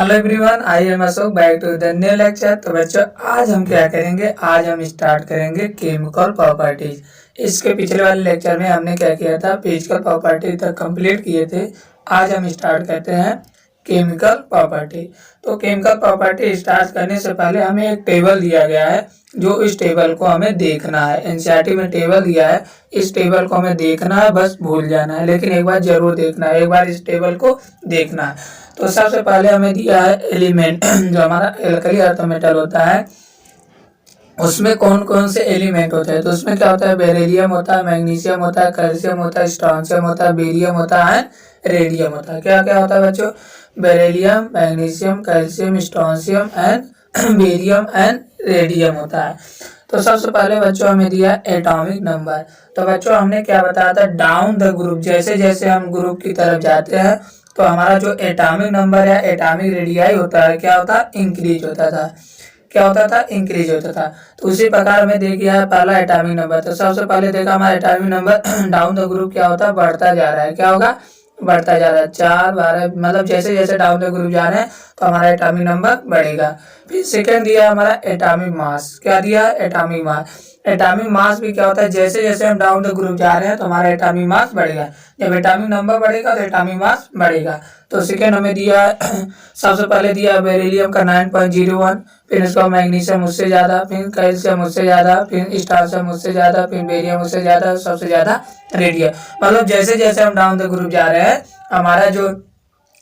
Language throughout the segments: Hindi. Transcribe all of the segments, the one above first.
Hello everyone, I am Ashok, back to the new lecture. तो बच्चों आज हम क्या करेंगे, आज हम स्टार्ट करेंगे केमिकल प्रॉपर्टीज। इसके पिछले वाले लेक्चर में हमने क्या किया था, फिजिकल प्रॉपर्टी तक कंप्लीट किए थे। आज हम स्टार्ट करते हैं केमिकल प्रॉपर्टी। तो केमिकल प्रॉपर्टी स्टार्ट करने से पहले हमें एक टेबल दिया गया है, जो इस टेबल को हमें देखना है। एनसीईआरटी में टेबल दिया है, इस टेबल को हमें देखना है, बस भूल जाना है, लेकिन एक बार जरूर देखना है, एक बार इस टेबल को देखना है। तो सबसे पहले हमें दिया है एलिमेंट जो हमारा एल्कली अर्थ मेटल होता है, उसमें कौन कौन से एलिमेंट होते हैं। तो उसमें क्या होता है, बेरिलियम होता है, मैग्नीशियम होता है, कैल्शियम होता है, स्ट्रोंशियम होता है, बेरियम होता है, रेडियम होता है। क्या क्या होता है बच्चों, beryllium, magnesium, calcium, strontium and barium and radium होता है। तो सबसे पहले बच्चों हमें दिया एटॉमिक नंबर। तो बच्चों हमने क्या बताया था, डाउन द ग्रुप, जैसे जैसे हम ग्रुप की तरफ जाते हैं तो हमारा जो एटॉमिक नंबर या एटॉमिक रेडियाई होता है, क्या होता है, इंक्रीज होता था। क्या होता था, इंक्रीज होता था। तो उसी प्रकार में देखिए पहला एटॉमिक नंबर। तो सबसे पहले देखा हमारा atomic number down the group क्या होता है, बढ़ता जा रहा है। क्या होगा, बढ़ता जा रहा है, 4 12, मतलब जैसे जैसे डाउन द ग्रुप जा रहे हैं तो हमारा एटॉमिक नंबर बढ़ेगा। फिर सेकंड दिया हमारा एटॉमिक मास। क्या दिया, एटॉमिक मास। एटॉमिक मास भी क्या होता है, जैसे जैसे हम डाउन द ग्रुप जा रहे हैं तो हमारा एटॉमिक मास बढ़ेगा। जब एटॉमिक नंबर बढ़ेगा तो एटॉमिक मास बढ़ेगा। तो सेकेंड हमें दिया सबसे पहले दिया बेरिलियम का 9.01, फिर उसका मैग्नीशियम उससे ज़्यादा, फिर कैल्शियम उससे ज़्यादा, फिर स्ट्रोंशियम उससे ज़्यादा, फिर बेरियम उससे ज़्यादा, सबसे ज़्यादा रेडियम। मतलब जैसे जैसे हम डाउन द ग्रुप जा रहे हैं हमारा जो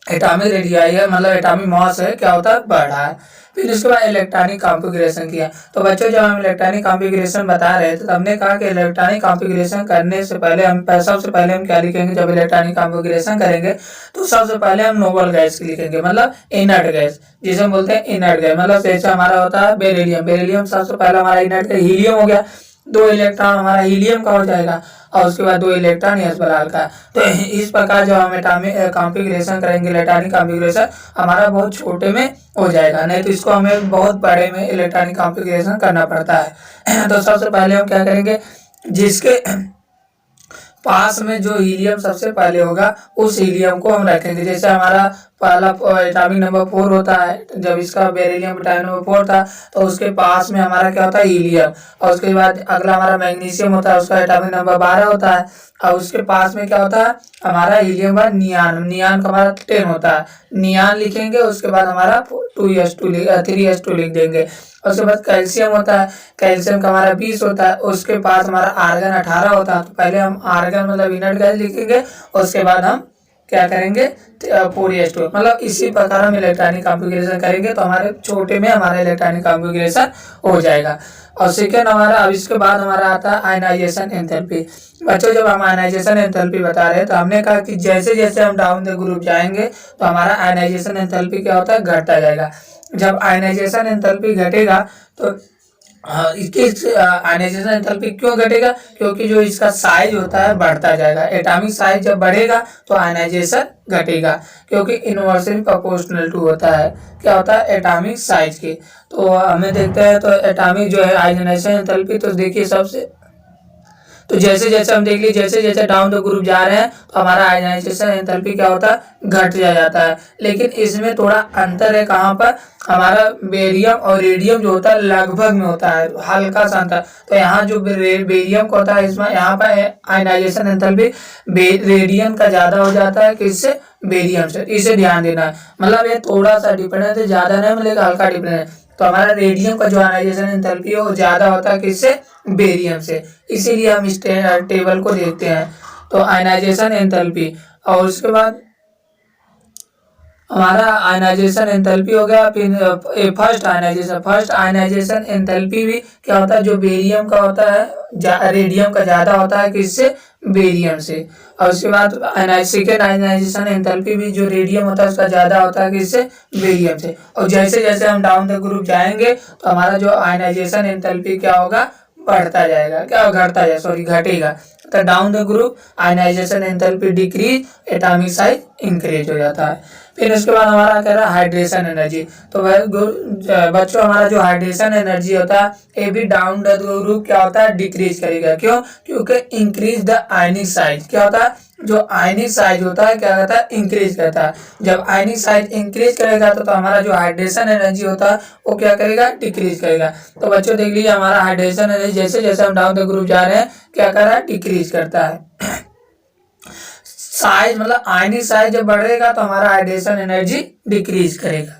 एटॉमिक रेडियाई है, मतलब एटॉमिक मास है, क्या होता है, बढ़ रहा है। फिर उसके बाद इलेक्ट्रॉनिक कॉन्फ़िगरेशन किया। तो बच्चों जब हम इलेक्ट्रॉनिक कॉन्फ़िगरेशन बता रहे थे तो हमने कहा कि इलेक्ट्रॉनिक कॉन्फ़िगरेशन करने से पहले हम सबसे पहले हम क्या लिखेंगे, जब इलेक्ट्रॉनिक कॉन्फ़िगरेशन करेंगे तो सबसे पहले हम नोबल गैस की लिखेंगे, मतलब इनर्ट गैस, जिसे हम बोलते हैं इनर्ट गैस। मतलब जैसे हमारा होता है बेरिलियम, बेरिलियम सबसे पहला हमारा इनर्ट गैस। हीलियम हो गया, 2 इलेक्ट्रॉन हमारा हीलियम का हो जाएगा, और उसके बाद 2 इलेक्ट्रॉन एस बराल का। तो इस प्रकार जब हम एटॉमिक कॉन्फ़िगरेशन करेंगे, इलेक्ट्रॉनिक कॉन्फ़िगरेशन हमारा बहुत छोटे में हो जाएगा, नहीं तो इसको हमें बहुत बड़े में इलेक्ट्रॉनिक कॉन्फ़िगरेशन करना पड़ता है। तो सबसे पहले हम क्या करेंगे, जिसके पास में जो हीलियम सबसे पहले होगा उस हीलियम को हम रखेंगे। जैसे हमारा पहला एटॉमिक नंबर 4 होता है, जब इसका बेरिलियम एटॉमिक नंबर 4 था तो उसके पास में हमारा क्या होता है, हीलियम। और उसके बाद अगला हमारा मैग्नीशियम होता है, उसका एटॉमिक नंबर 12 होता है, और उसके पास में क्या होता है हमारा हीलियम का नियान, नियान का हमारा 10 होता है, नियान लिखेंगे। उसके बाद हमारा 3s2 लिख देंगे। उसके बाद कैल्शियम होता है, कैल्शियम का हमारा 20 होता है, उसके पास हमारा आर्गन 18 होता है। तो पहले हम आर्गन मतलब इनर्ट गैस लिखेंगे, उसके बाद हम क्या करेंगे, 4s2। मतलब इसी प्रकार हम इलेक्ट्रॉनिक कॉन्फ़िगरेशन करेंगे तो हमारे छोटे में हमारा इलेक्ट्रॉनिक कॉन्फ़िगरेशन हो जाएगा। और सेकेंड हमारा, अब इसके बाद हमारा आता है आयनाइजेशन एंथैल्पी। बच्चों जब हम आयनाइजेशन एंथैल्पी बता रहे हैं तो हमने कहा कि जैसे जैसे हम डाउन द ग्रुप जाएंगे तो हमारा आयनाइजेशन एंथैल्पी क्या होता है, घटता जाएगा। जब आयनाइजेशन एंथैल्पी घटेगा तो किस आयनाइजेशन एंथैल्पी क्यों घटेगा, क्योंकि जो इसका साइज होता है बढ़ता जाएगा। एटॉमिक साइज जब बढ़ेगा तो आयनाइजेशन घटेगा, क्योंकि इनवर्सली प्रोपोर्शनल टू होता है, क्या होता है, एटॉमिक साइज के। तो हमें देखते हैं तो एटॉमिक जो है आयनाइजेशन एंथैल्पी, तो देखिए सबसे, तो जैसे जैसे हम देख लीजिए जैसे जैसे डाउन द ग्रुप जा रहे हैं तो हमारा आयनाइजेशन एंथैल्पी क्या होता है, घट जाता है। लेकिन इसमें थोड़ा अंतर है, कहाँ पर, हमारा बेरियम और रेडियम जो होता है लगभग में होता है, हल्का सा अंतर। तो यहाँ जो बेरियम का होता है, इसमें यहाँ पर आयनाइजेशन एंथैल्पी रेडियम का ज्यादा हो जाता है, किससे, बेरियम से। इसे ध्यान देना है, मतलब ये थोड़ा सा डिफरेंस है, ज्यादा नहीं मिलेगा, हल्का डिफरेंस है। तो हमारा रेडियम का जो आयनाइजेशन एंथैल्पी है वो ज्यादा होता है, किससे, बेरियम से। इसीलिए हम इस टेबल को देखते हैं। तो आयनाइजेशन एंथैल्पी, और उसके बाद हमारा आयनाइजेशन एंथैल्पी हो गया। फिर फर्स्ट आयनाइजेशन एंथैल्पी भी क्या होता है, जो बेरियम का होता है रेडियम का ज्यादा होता है, किससे, बेरियम से। और उसके बाद सेकेंड आयनाइजेशन एंथैल्पी भी जो रेडियम होता है उसका ज्यादा होता है, किससे, बेरियम से। और जैसे जैसे हम डाउन द ग्रुप जाएंगे तो हमारा जो आयनाइजेशन एंथैल्पी क्या होगा, बढ़ता जाएगा, क्या घटता जाएगा, सॉरी घटेगा। तो down the group ionization enthalpy decrease, atomic size increase हो जाता है। फिर उसके बाद हमारा कह रहा है हाइड्रेशन एनर्जी। तो बच्चों हमारा जो हाइड्रेशन एनर्जी होता है ये भी डाउन द ग्रुप क्या होता है, डिक्रीज करेगा। क्यों, क्योंकि इंक्रीज द आयनिक साइज, क्या होता है, जो आयनिक साइज होता है क्या करता है, इंक्रीज करता है। जब आयनिक साइज इंक्रीज करेगा तो हमारा जो हाइड्रेशन एनर्जी होता है वो क्या करेगा, डिक्रीज करेगा। तो बच्चों देख लीजिए हमारा हाइड्रेशन एनर्जी जैसे जैसे हम डाउन द ग्रुप जा रहे हैं क्या कर रहा है, डिक्रीज करता है। साइज मतलब आयनिक साइज जब बढ़ेगा तो हमारा हाइड्रेशन एनर्जी डिक्रीज करेगा।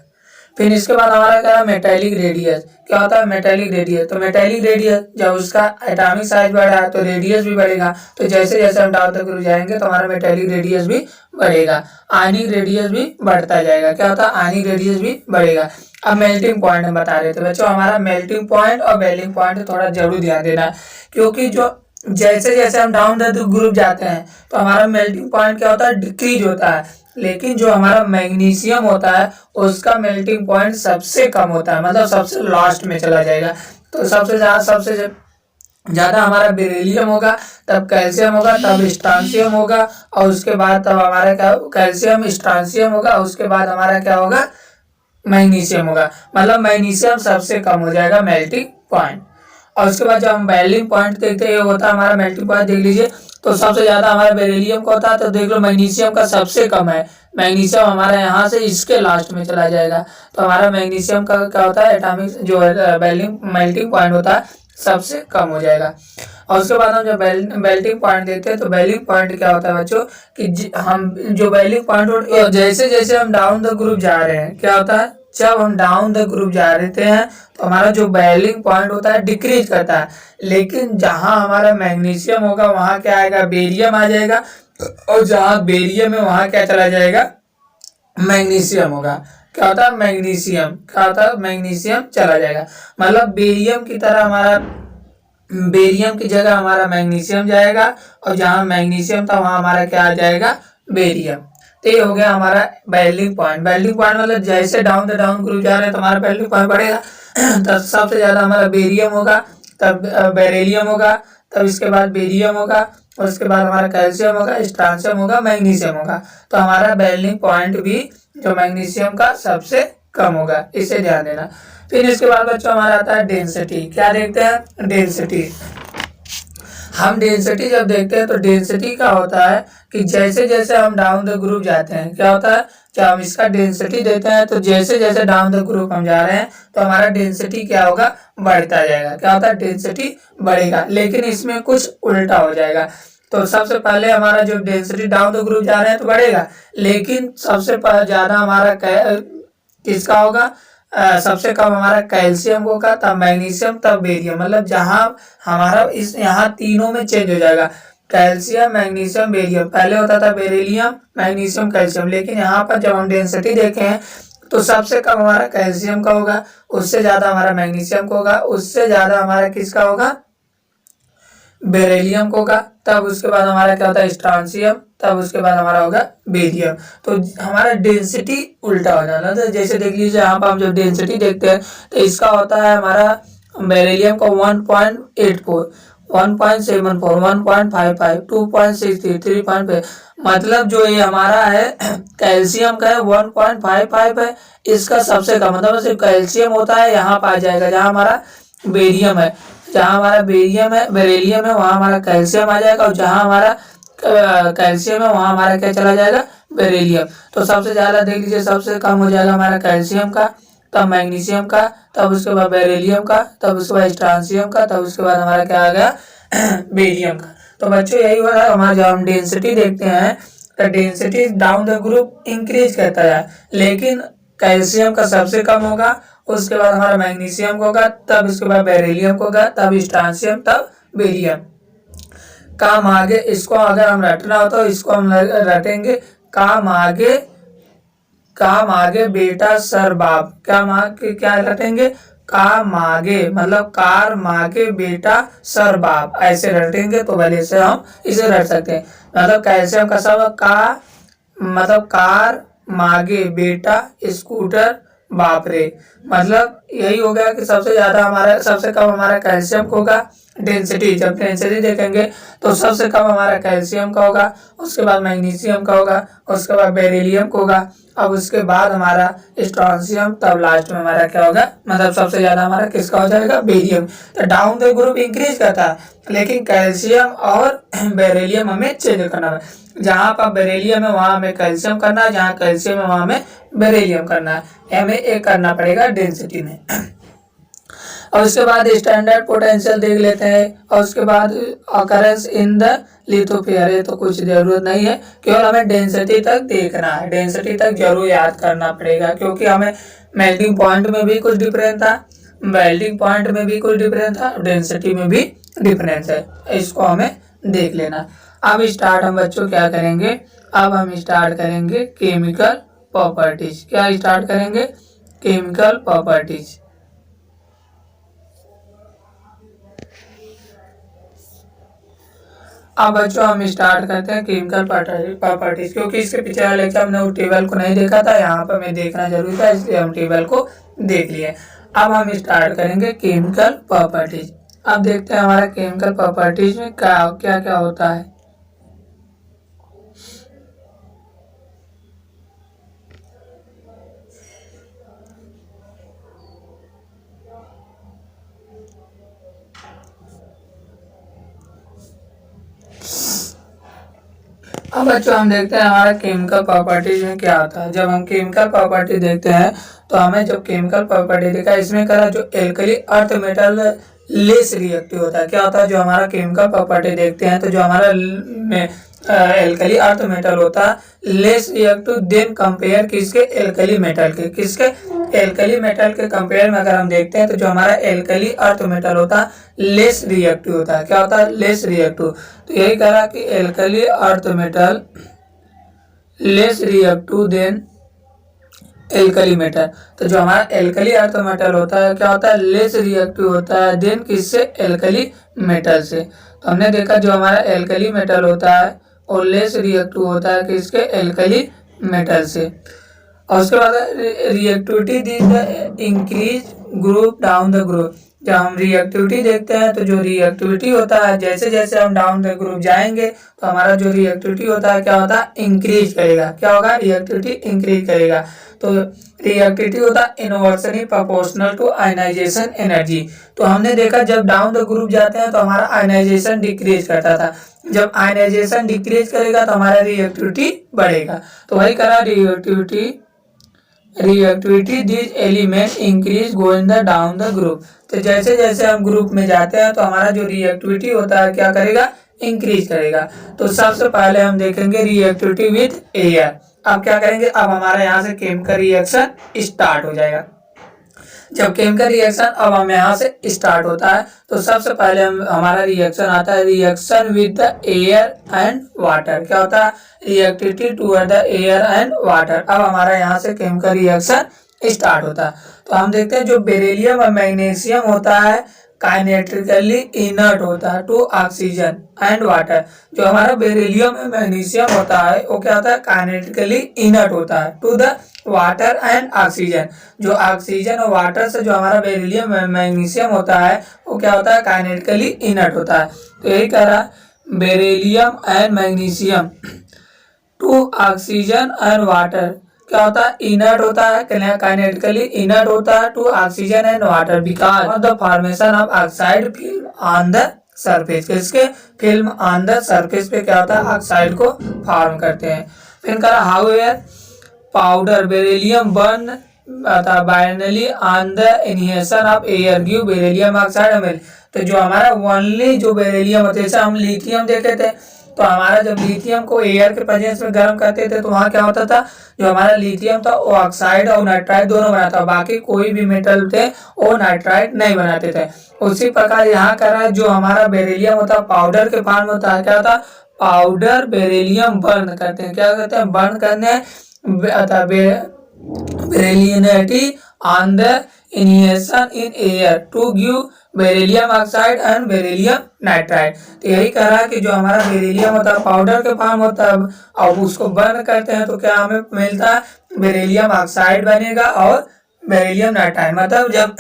फिर इसके बाद हमारा क्या है, मेटेलिक रेडियस। क्या होता है, मेटेलिक रेडियस। तो मेटेलिक रेडियस जब उसका एटॉमिक साइज बढ़ा तो रेडियस भी बढ़ेगा। तो जैसे जैसे हम डाउन तक जाएंगे तो हमारा मेटेलिक रेडियस भी बढ़ेगा, आयनिक रेडियस भी बढ़ता जाएगा। क्या होता है, आयनिक रेडियस भी बढ़ेगा। अब मेल्टिंग पॉइंट हम बता रहे थे बच्चों, हमारा मेल्टिंग पॉइंट और मेल्टिंग पॉइंट थोड़ा जरूर ध्यान देना, क्योंकि जो जैसे जैसे हम डाउन द ग्रुप जाते हैं तो हमारा मेल्टिंग पॉइंट क्या होता है, डिक्रीज होता है। लेकिन जो हमारा मैग्नीशियम होता है उसका मेल्टिंग पॉइंट सबसे कम होता है, मतलब सबसे लास्ट में चला जाएगा। तो सबसे ज्यादा हमारा बेरिलियम होगा, तब कैल्शियम होगा, तब स्ट्रांसियम होगा, और उसके बाद तब हमारा क्या, कैल्शियम स्ट्रांसियम होगा, उसके बाद हमारा क्या होगा, मैग्नीशियम होगा। मतलब मैग्नीशियम सबसे कम हो जाएगा मेल्टिंग पॉइंट। और उसके बाद जब हम मेल्टिंग पॉइंट देखते हैं, ये होता है हमारा मेल्टिंग पॉइंट देख लीजिए, तो सबसे ज्यादा हमारा बेरिलियम का होता है, तो देख लो मैग्नीशियम का सबसे कम है। मैग्नीशियम हमारा यहाँ से इसके लास्ट में चला जाएगा। तो हमारा मैग्नीशियम का क्या होता है, एटॉमिक जो मेल्टिंग पॉइंट होता है सबसे कम हो जाएगा। और उसके बाद हम जब मेल्टिंग पॉइंट देखते हैं तो मेल्टिंग पॉइंट क्या होता है बच्चों, कि हम जो मेल्टिंग पॉइंट जैसे जैसे हम डाउन द ग्रुप जा रहे हैं क्या होता है, जब हम डाउन द ग्रुप जा रहे हैं तो हमारा जो बॉइलिंग पॉइंट होता है डिक्रीज करता है। लेकिन जहां हमारा मैग्नीशियम होगा वहां क्या आएगा, बेरियम आ जाएगा, और जहां बेरियम है वहां क्या चला जाएगा, मैग्नीशियम होगा। क्या होता है, मैग्नीशियम, क्या होता है, मैग्नीशियम चला जाएगा। मतलब बेरियम की तरह हमारा, बेरियम की जगह हमारा मैग्नीशियम जाएगा, और जहां मैग्नीशियम था वहां हमारा क्या आ जाएगा, बेरियम। तो ये हो गया हमारा बेल्डिंग पॉइंट। बेल्डिंग पॉइंट मतलब जैसे डाउन द डाउन ग्रुप जा रहे हैं तो हमारा बेल्डिंग पॉइंट बढ़ेगा। तब सबसे ज्यादा हमारा बेरियम होगा, तब बेरिलियम होगा, तब इसके बाद बेरियम होगा, और उसके बाद हमारा कैल्शियम होगा, स्ट्रांसियम होगा, मैग्नीशियम होगा। तो हमारा बेल्डिंग पॉइंट भी जो मैग्नीशियम का सबसे कम होगा, इसे ध्यान देना। फिर इसके बाद बच्चों हमारा आता है डेंसिटी। क्या देखते हैं, डेंसिटी। हम डेंसिटी जब देखते हैं तो डेंसिटी क्या होता है, कि जैसे जैसे हम डाउन द ग्रुप जाते हैं क्या होता है, जब हम इसका डेंसिटी देते हैं तो जैसे जैसे डाउन द ग्रुप हम जा रहे हैं तो हमारा डेंसिटी क्या होगा, बढ़ता जाएगा। क्या होता है, डेंसिटी बढ़ेगा। लेकिन इसमें कुछ उल्टा हो जाएगा। तो सबसे पहले हमारा जो डेंसिटी डाउन द ग्रुप जा रहे हैं तो बढ़ेगा, लेकिन सबसे ज्यादा हमारा किसका होगा, सबसे कम हमारा कैल्शियम होगा, तब मैग्नीशियम, तब बेरियम। मतलब जहां हमारा इस यहाँ तीनों में चेंज हो जाएगा, कैल्शियम, मैग्नीशियम, बेरियम। पहले होता था बेरिलियम, मैग्नीशियम, कैल्शियम, लेकिन यहाँ पर जब हम डेंसिटी देखे हैं तो सबसे कम हमारा कैल्शियम का होगा, उससे ज्यादा हमारा मैग्नीशियम का होगा, उससे ज्यादा हमारा किसका होगा, बेरिलियम को होगा, तब उसके बाद हमारा क्या होता है, स्ट्रांसियम, तब उसके बाद हमारा होगा बेरियम। तो हमारा डेंसिटी उल्टा हो जाना। तो जैसे देख लीजिए यहाँ पर हम जब डेंसिटी देखते हैं तो इसका होता है हमारा बेरिलियम का 1.84, 1.74, 1.55, 2.63, 3.5। मतलब जो ये हमारा है कैल्शियम का है 1.55 है, इसका सबसे कम, मतलब सिर्फ कैल्शियम होता है यहाँ पर आ जाएगा जहाँ हमारा बेरियम है। जहाँ हमारा बेरियम है, बेरिलियम है, वहाँ हमारा कैल्शियम आ जाएगा, और जहाँ हमारा कैल्शियम है वहाँ हमारा क्या चला जाएगा, बेरिलियम। तो सबसे ज्यादा देख लीजिए, सबसे कम हो जाएगा हमारा कैल्शियम का, तब मैग्नीशियम का, तब उसके बाद बेरिलियम का, तब उसके बाद स्ट्रांसियम का, तब उसके बाद हमारा क्या आ गया, बेरियम का। तो बच्चों यही हो रहा है हमारा, जब हम डेंसिटी देखते हैं तो density down the group increase करता है, लेकिन कैल्शियम का सबसे कम होगा, उसके बाद हमारा मैग्नीशियम को होगा, तब उसके बाद बेरिलियम को होगा, तब स्ट्रांसियम, तब बेरियम। काम आगे, इसको अगर हम रटना हो तो इसको हम रटेंगे, काम आगे, काम आगे बेटा सर बाप। क्या रटेंगे, काम आगे मतलब कार मागे बेटा सर बाप, ऐसे रटेंगे तो भले से हम इसे रट सकते हैं। मतलब कैसे हम का सब का मतलब कार मागे बेटा स्कूटर बाप रे, मतलब यही हो गया कि सबसे कम हमारा कैल्शियम का होगा डेंसिटी। जब डेंसिटी देखेंगे तो सबसे कम हमारा कैल्शियम का होगा, उसके बाद मैग्नीशियम का होगा, उसके बाद बेरिलियम का होगा, अब उसके बाद हमारा स्ट्रोंशियम, तब लास्ट में हमारा क्या होगा, मतलब सबसे ज़्यादा हमारा किसका हो जाएगा, बेरियम। तो डाउन द ग्रुप इंक्रीज करता है, लेकिन कैल्शियम और बेरिलियम हमें चेंज करना है। जहाँ पर बेरिलियम है वहाँ हमें कैल्शियम करना है, जहाँ कैल्शियम है वहाँ हमें बेरिलियम करना है। हमें एक करना पड़ेगा डेंसिटी में। और उसके बाद स्टैंडर्ड पोटेंशियल देख लेते हैं, और उसके बाद अकरेंस इन द लिथोस्फीयर। ये तो कुछ जरूरत नहीं है, केवल हमें डेंसिटी तक देखना है, डेंसिटी तक जरूर याद करना पड़ेगा, क्योंकि हमें मेल्टिंग पॉइंट में भी कुछ डिफरेंस था, मेल्टिंग पॉइंट में भी कुछ डिफरेंस था, डेंसिटी में भी डिफरेंस है, इसको हमें देख लेना। अब स्टार्ट हम बच्चों क्या करेंगे, अब हम स्टार्ट करेंगे केमिकल प्रॉपर्टीज। क्या स्टार्ट करेंगे, केमिकल प्रॉपर्टीज। अब बच्चों हम स्टार्ट करते हैं केमिकल प्रॉपर्टीज, क्योंकि इसके पीछे वाले लेक्चर हमने उस टेबल को नहीं देखा था, यहाँ पर हमें देखना जरूरी था, इसलिए हम टेबल को देख लिए। अब हम स्टार्ट करेंगे केमिकल प्रॉपर्टीज। अब देखते हैं हमारा केमिकल प्रॉपर्टीज में क्या क्या क्या होता है। अब बच्चों हम देखते हैं हमारा केमिकल प्रॉपर्टीज में क्या होता है। जब हम केमिकल प्रॉपर्टी देखते हैं तो हमें जब केमिकल प्रॉपर्टी देखा, इसमें करा जो alkali earth metal less reactive होता है। क्या होता है, जो हमारा केमिकल प्रॉपर्टी देखते हैं तो जो हमारा एल्कली अर्थ मेटल होता है लेस रिएक्टिव देन कंपेयर किसके, एल्कली मेटल के। किसके, एल्कली मेटल के कंपेयर में अगर हम देखते हैं तो जो हमारा एल्कली अर्थ मेटल होता है लेस रिएक्टिव होता है। क्या होता है, लेस रिएक्टिव। तो यही कहा कि alkali earth metal less reactive than alkali metal. तो जो हमारा एल्कली अर्थ मेटल होता है क्या होता है, लेस रिएक्टिव होता है देन किससे, एल्कली मेटल से। तो हमने देखा जो हमारा एल्कली मेटल होता है और लेस रिएक्टिव होता है किसके, एल्कली मेटल से। और उसके बाद reactivity increase group down the group. जब हम रिएक्टिविटी देखते हैं तो जो रिएक्टिविटी होता है, जैसे जैसे हम डाउन द ग्रुप जाएंगे तो हमारा जो रिएक्टिविटी होता है क्या होता है, इंक्रीज करेगा। क्या होगा, रिएक्टिविटी इंक्रीज करेगा। तो रिएक्टिविटी होता है inversely proportional to ionization energy. तो हमने देखा जब डाउन द ग्रुप जाते हैं तो हमारा आयनाइजेशन डिक्रीज करता था, जब आयनाइजेशन डिक्रीज करेगा तो हमारा रिएक्टिविटी बढ़ेगा। तो वही करा reactivity this element increase going the down the group. तो जैसे जैसे हम ग्रुप में जाते हैं तो हमारा जो रिएक्टिविटी होता है क्या करेगा, इंक्रीज करेगा। तो सबसे पहले हम देखेंगे रिएक्टिविटी विद एयर। अब क्या करेंगे, अब हमारा यहाँ से केमिकल रिएक्शन स्टार्ट हो जाएगा। जब केमिकल रिएक्शन अब हम यहाँ से स्टार्ट होता है तो सबसे पहले हमारा रिएक्शन आता है reaction with the air and water. क्या होता है, reactivity toward the air and water. अब हमारा यहाँ से केमिकल रिएक्शन स्टार्ट होता है। तो हम देखते हैं जो बेरिलियम और मैग्नीशियम होता है काइनेटिकली इनर्ट होता है टू ऑक्सीजन एंड वाटर। जो हमारा बेरिलियम और मैग्नीशियम होता है वो क्या होता है, काइनेटिकली इनर्ट होता है to the water and oxygen. जो ऑक्सीजन और वाटर से जो हमारा बेरिलियम मैग्नीशियम होता है वो क्या होता है, काइनेटिकली इनर्ट होता है। तो यही कह रहा beryllium and magnesium to oxygen and water क्या होता है, इनर्ट होता है, काइनेटिकली इनर्ट होता है to oxygen and water because of the formation of oxide film on the surface. किसके, फिल्म ऑन द सरफेस पे क्या होता है, ऑक्साइड को फॉर्म करते हैं। फिर कहा हाउएवर पाउडर बेरिलियम बर्न बाइनली on the inhalation of air give beryllium oxide हमें। तो जो हमारा ओनली जो बेरिलियम होता है, जैसे हम लिथियम देखे थे तो हमारा जब लिथियम को एयर के प्रेजेंस में गर्म करते थे तो वहाँ क्या होता था, जो हमारा लिथियम था वो ऑक्साइड और नाइट्राइड दोनों बनाता, बाकी कोई भी मेटल थे वो नाइट्राइड नहीं बनाते थे। उसी प्रकार यहाँ कर रहा है जो हमारा बेरिलियम होता है पाउडर के फॉर्म होता है। क्या होता है, पाउडर बेरिलियम बर्न करते हैं। क्या करते हैं, बर्न करने बेरिलियनिटी on the inhalation in air to give beryllium oxide and beryllium nitride. तो यही कह रहा है कि जो हमारा बेरिलियम होता है पाउडर के फॉर्म होता है और उसको बर्न करते हैं तो क्या हमें मिलता है, बेरिलियम ऑक्साइड बनेगा और बेरिलियम नाइट्राइड, मतलब जब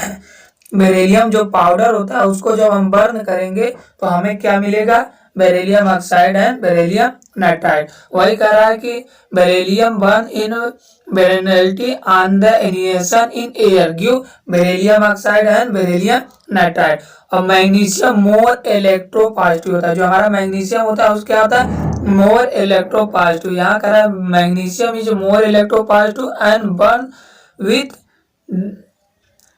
बेरिलियम जो पाउडर होता है उसको जब हम बर्न करेंगे तो हमें क्या मिलेगा, beryllium oxide and beryllium nitride. वही कह रहा है कि बेरिलियम बर्न इन बेरिलिटी on the initiation in air give beryllium oxide and beryllium nitride. और मैग्नीशियम मोर इलेक्ट्रो पॉजिटिव होता है, जो हमारा मैग्नीशियम होता है उसका क्या होता है, मोर इलेक्ट्रो पॉजिटिव। यहाँ कह रहा है magnesium is more electro positive and burn with,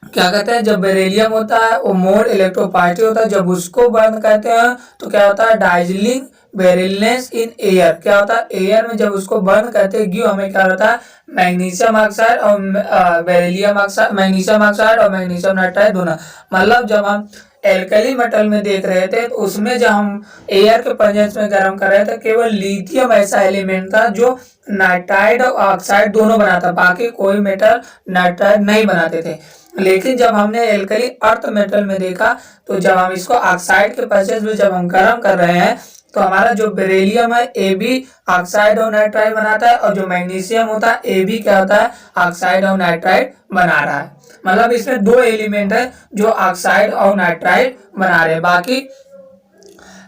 क्या कहते हैं, जब बेरिलियम होता है वो मोर इलेक्ट्रोपॉजिटिव होता है, जब उसको बर्न करते हैं तो क्या होता है, डाइजिलिंग बेरिलनेस इन एयर। क्या होता है, एयर में जब उसको बर्न करते हैं गिव हमें क्या होता है, मैग्नीशियम ऑक्साइड और बेरिलियम ऑक्साइड, मैग्नीशियम ऑक्साइड और मैग्नीशियम नाइट्राइड दोनों। मतलब जब हम एल्कली मेटल में देख रहे थे तो उसमें जब हम एयर के प्रेजेंस में गर्म कर रहे थे केवल लिथियम ऐसा एलिमेंट था जो नाइट्राइड और ऑक्साइड दोनों बनाता, बाकी कोई मेटल नाइट्राइड नहीं बनाते थे। लेकिन जब हमने एल्कली अर्थ मेटल में देखा तो जब हम इसको ऑक्साइड के प्रेजेंस में जब हम गर्म कर रहे हैं तो हमारा जो बेरिलियम है ए भी ऑक्साइड और नाइट्राइड बनाता है, और जो मैग्नीशियम होता है ए भी क्या होता है, ऑक्साइड और नाइट्राइड बना रहा है। मतलब इसमें दो एलिमेंट है जो ऑक्साइड और नाइट्राइड बना रहे हैं, बाकी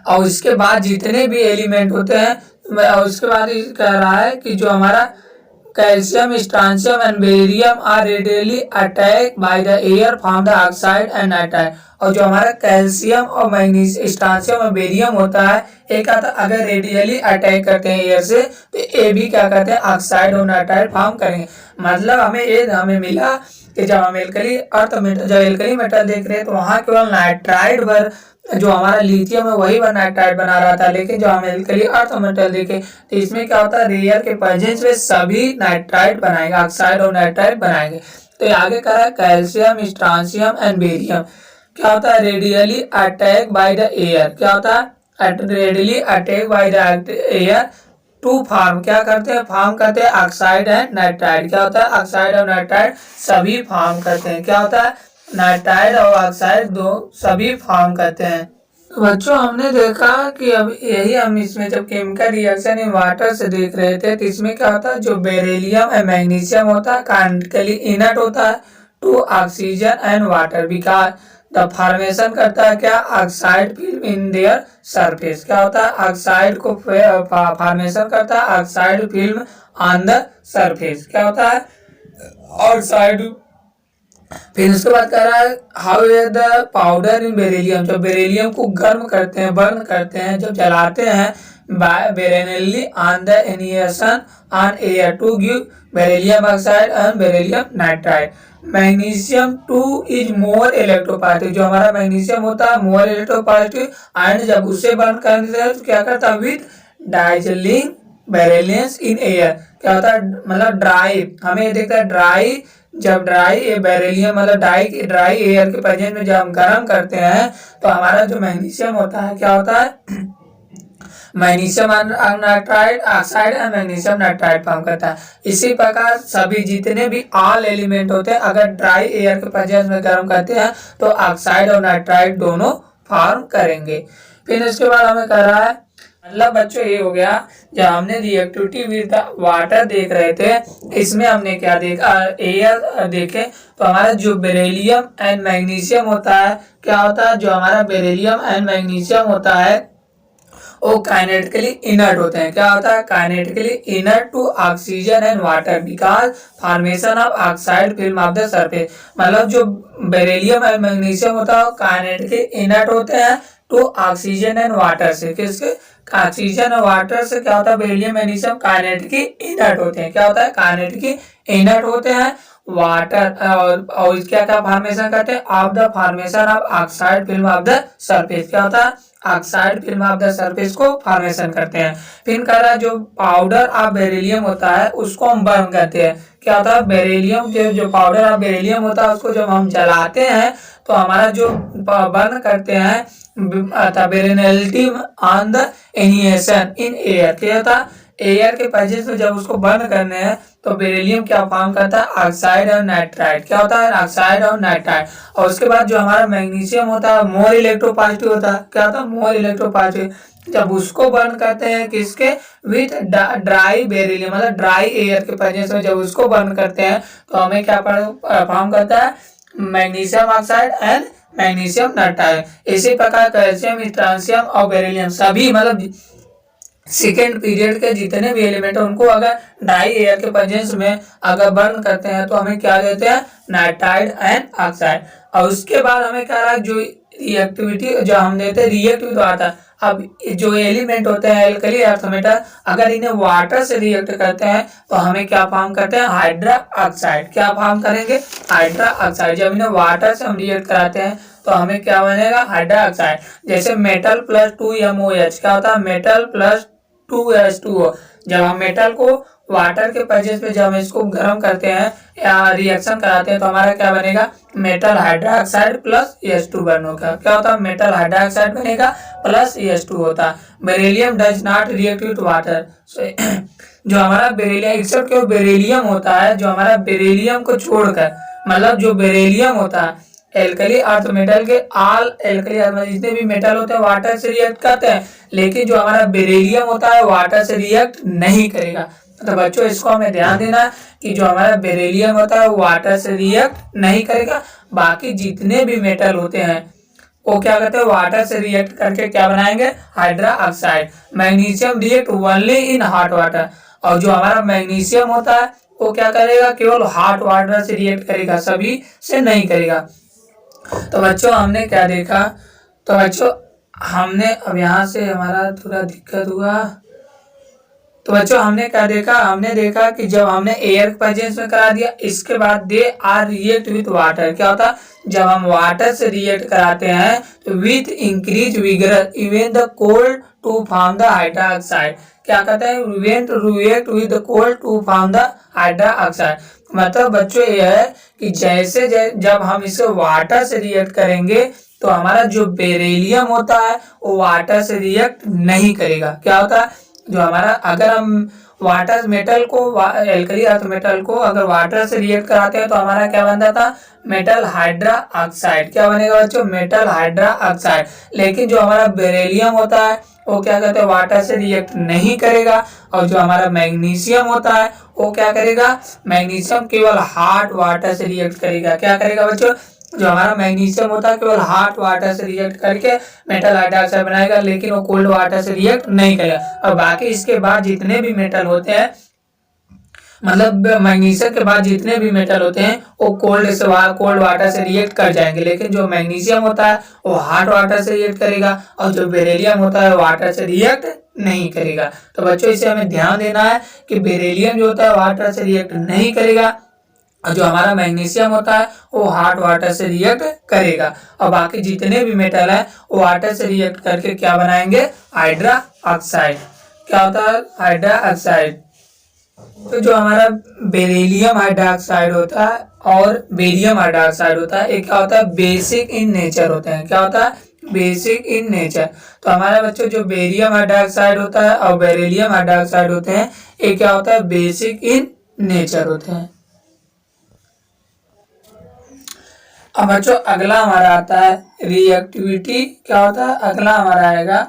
और इसके बाद जितने भी एलिमेंट होते हैं, और उसके बाद कह रहा है कि जो हमारा calcium, strontium and barium are readily attack by the air from the oxide and nitride. और जो हमारा कैल्शियम और मैग्नीशियम, स्ट्रांशियम और बेरियम होता है, एक आता अगर रेडियली अटैक करते हैं एयर से तो ये भी क्या करते हैं, ऑक्साइड और नाइट्राइड फॉर्म करेंगे। मतलब हमें मिला कि जब हम एल्कली अर्थ मेटल, जब एल्कली मेटल देख रहे हैं तो वहां केवल नाइट्राइड पर, जो हमारा लिथियम है वही वह नाइट्राइड बना रहा था, लेकिन जो हम एल्कली अर्थ मेटल देखे तो इसमें क्या होता है, रेयर के प्रेजेंस में सभी नाइट्राइड बनाएंगे, ऑक्साइड और नाइट्राइड बनाएंगे। तो आगे कह रहा है कैल्शियम, स्ट्रांशियम एंड बेरियम क्या होता है, readily attack by the air. क्या होता है, readily attack by the air to form, क्या करते हैं, फार्म करते हैं ऑक्साइड एंड नाइट्राइड। क्या होता है, ऑक्साइड और नाइट्राइड सभी फार्म करते हैं। क्या होता है, नाइट्राइड और ऑक्साइड दो सभी फार्म करते हैं। तो बच्चों हमने देखा कि अब यही हम इसमें जब केमिकल रिएक्शन इन वाटर से देख रहे थे तो इसमें क्या होता है, जो बेरिलियम एंड मैग्नीशियम होता है काइनेटिकली इनर्ट होता है to oxygen and water, because the formation करता है क्या, oxide film in their surface. क्या होता है, ऑक्साइड को फॉर्मेशन करता है oxide film on the surface. क्या होता है, ऑक्साइड। फिर उसके बाद कह रहा है how is the powder in beryllium, जब बेरिलियम को गर्म करते हैं, बर्न करते हैं, जब जलाते हैं brilliantly on the initiation on air to give beryllium oxide and beryllium nitride. Magnesium 2 is more electropositive, जो हमारा मैग्नीशियम होता है मोर इलेक्ट्रोपॉजिटिव, एंड जब उसे बर्न करते हैं तो क्या करता है, विथ डाइजिलिंग बेरिलियंस इन एयर। क्या होता है, मतलब ड्राई, हमें देखता है ड्राई, जब ड्राई बेरिलियम मतलब ड्राई एयर के प्रेजेंस में जब हम गर्म करते हैं तो हमारा जो मैग्नीशियम होता है क्या होता है, magnesium nitride oxide and magnesium nitride form करता है। इसी प्रकार सभी जितने भी ऑल एलिमेंट होते हैं अगर ड्राई एयर के प्रेजेंस में गर्म करते हैं तो ऑक्साइड और नाइट्राइड दोनों फॉर्म करेंगे। फिर इसके बाद हमें कह रहा है, मतलब बच्चों ये हो गया जब हमने रिएक्टिविटी विद वाटर देख रहे थे, इसमें हमने क्या देखा, एयर देखे तो हमारा जो बेरिलियम एंड मैग्नीशियम होता है, क्या होता है, जो हमारा बेरिलियम एंड मैग्नीशियम होता है वो काइनेटिकली इनर्ट होते हैं। क्या होता है, kinetically inert to oxygen and water because formation of oxide film of the surface. मतलब जो बेरिलियम एंड मैग्नीशियम होता है काइनेटिकली इनर्ट होते हैं टू ऑक्सीजन एंड वाटर से। किसके, ऑक्सीजन और वाटर से क्या होता है, बेरिलियम मैग्नीशियम काइनेटिकली इनर्ट होते हैं। क्या होता है, काइनेटिकली इनर्ट होते हैं वाटर, और क्या क्या फॉर्मेशन करते हैं, of the formation of oxide film of the surface. क्या होता है, oxide film of the surface को फॉर्मेशन करते हैं। फिर कह रहा है जो पाउडर ऑफ बेरिलियम होता है उसको हम बर्न करते हैं। क्या होता है, बेरिलियम जो पाउडर ऑफ बेरिलियम होता है उसको जब हम जलाते हैं तो हमारा जो बर्न करते हैं brilliantly on the initiation in air. क्या होता है, एयर के प्रेजेंस में जब उसको बर्न करने हैं तो बेरिलियम क्या फॉर्म करता है, ऑक्साइड और नाइट्राइड। क्या होता है, ऑक्साइड और नाइट्राइड। और उसके बाद जो हमारा मैग्नीशियम होता है मोर इलेक्ट्रोपॉजिटिव होता है। क्या होता है, मोर इलेक्ट्रोपॉजिटिव। जब उसको बर्न करते हैं किसके, विथ ड्राई बेरिलियम, मतलब ड्राई एयर के प्रेजेंस में जब उसको बर्न करते हैं तो हमें क्या फॉर्म करता है, magnesium oxide and magnesium nitride. इसी प्रकार कैल्शियम, स्ट्रांसियम और बेरिलियम सभी मतलब सेकेंड पीरियड के जितने भी एलिमेंट है उनको अगर ड्राई एयर के प्रेजेंस में अगर बर्न करते हैं तो हमें क्या देते हैं, नाइट्राइड एंड ऑक्साइड। और उसके बाद हमें क्या रहा, जो रिएक्टिविटी जो हम देते हैं रिएक्टिव तो आता है। अब जो एलिमेंट होते हैं एल्कली अर्थ मेटल, अगर इन्हें वाटर से रिएक्ट करते हैं तो हमें क्या फॉर्म करते हैं, हाइड्रा ऑक्साइड। क्या फॉर्म करेंगे, हाइड्रा ऑक्साइड। जब इन्हें वाटर से हम रिएक्ट कराते हैं तो हमें क्या बनेगा, हाइड्रा ऑक्साइड। जैसे मेटल प्लस 2MOH, क्या होता है, मेटल प्लस 2H2O। जब हम मेटल को वाटर के प्रेजेंस में जब हम इसको गर्म करते हैं या रिएक्शन कराते हैं तो हमारा क्या बनेगा, metal hydroxide plus H2 burn होगा। क्या होता है, मेटल हाइड्रोक्साइड बनेगा प्लस H2 होता है। Beryllium does not react with water. जो हमारा बेरिलियम, एक्सेप्ट जो बेरिलियम होता है, जो हमारा बेरिलियम को छोड़कर, मतलब जो बेरिलियम होता है एल्कली अर्थ मेटल के, ऑल एल्कली अर्थ जितने भी मेटल होते हैं वाटर से रिएक्ट करते हैं, लेकिन जो हमारा बेरिलियम होता है वाटर से रिएक्ट नहीं करेगा। तो बच्चों इसको हमें ध्यान देना है कि जो हमारा बेरिलियम होता है वाटर से रिएक्ट नहीं करेगा। बाकी जितने भी मेटल होते हैं वो क्या करते हैं, वाटर से रिएक्ट करके क्या बनाएंगे, hydra oxide. Magnesium react only in hot water. और जो हमारा मैग्नीशियम होता है वो क्या करेगा, केवल हॉट वाटर से रिएक्ट करेगा, सभी से नहीं करेगा। तो बच्चों हमने क्या देखा, तो बच्चों हमने अब यहाँ से हमारा थोड़ा दिक्कत हुआ। तो बच्चों हमने क्या देखा, हमने देखा कि जब हमने एयर प्रेजेंस में करा दिया, इसके बाद they are react with water. क्या होता है, जब हम वाटर से रिएक्ट कराते हैं तो with increase vigour even the cold to form the hydroxide. क्या कहते हैं, react with the cold to form the hydroxide. मतलब बच्चों ये है कि जैसे जब हम इसे वाटर से रिएक्ट करेंगे तो हमारा जो बेरिलियम होता है वो वाटर से रिएक्ट नहीं करेगा। क्या होता है, जो हमारा अगर हम वाटर मेटल को एल्कली अर्थ मेटल को अगर वाटर से रिएक्ट कराते हैं तो हमारा क्या बनता था, मेटल हाइड्रा ऑक्साइड। क्या बनेगा बच्चों, मेटल हाइड्रा ऑक्साइड। लेकिन जो हमारा बेरिलियम होता है वो क्या कहते हैं, वाटर से रिएक्ट नहीं करेगा। और जो हमारा मैग्नीशियम होता है वो क्या करेगा, मैग्नीशियम केवल हॉट वाटर से रिएक्ट करेगा। क्या करेगा बच्चों, जो हमारा मैग्नीशियम होता है केवल हॉट वाटर से रिएक्ट करके मेटल हाइड्रोक्साइड बनाएगा, लेकिन वो कोल्ड वाटर से रिएक्ट नहीं करेगा। और बाकी इसके बाद जितने भी मेटल होते हैं, मतलब मैग्नीशियम के बाद जितने भी मेटल होते हैं वो कोल्ड वाटर से रिएक्ट कर जाएंगे, लेकिन जो मैग्नीशियम होता है वो हॉट वाटर से रिएक्ट करेगा और जो बेरिलियम होता है वाटर से रिएक्ट नहीं करेगा। तो बच्चों इसे हमें ध्यान देना है कि बेरिलियम जो होता है वाटर से रिएक्ट नहीं करेगा और जो हमारा मैग्नीशियम होता है वो हॉट वाटर से रिएक्ट करेगा। और बाकी जितने भी मेटल है वो वाटर से रिएक्ट करके क्या बनाएंगे, हाइड्रा ऑक्साइड। क्या होता है, हाइड्रा ऑक्साइड। तो जो हमारा बेरिलियम हाइड्रोक्साइड होता है और बेरियम हाइड्रोक्साइड होता है, एक क्या होता है, बेसिक इन नेचर होते हैं। क्या होता है, बेसिक इन नेचर। तो हमारे बच्चों जो बेरियम हाइड्रोक्साइड होता है और बेरिलियम हाइड्रोक्साइड होते हैं, ये क्या होता है, बेसिक इन नेचर होते हैं। अब बच्चों अगला हमारा आता है रिएक्टिविटी। क्या होता है, अगला हमारा आएगा,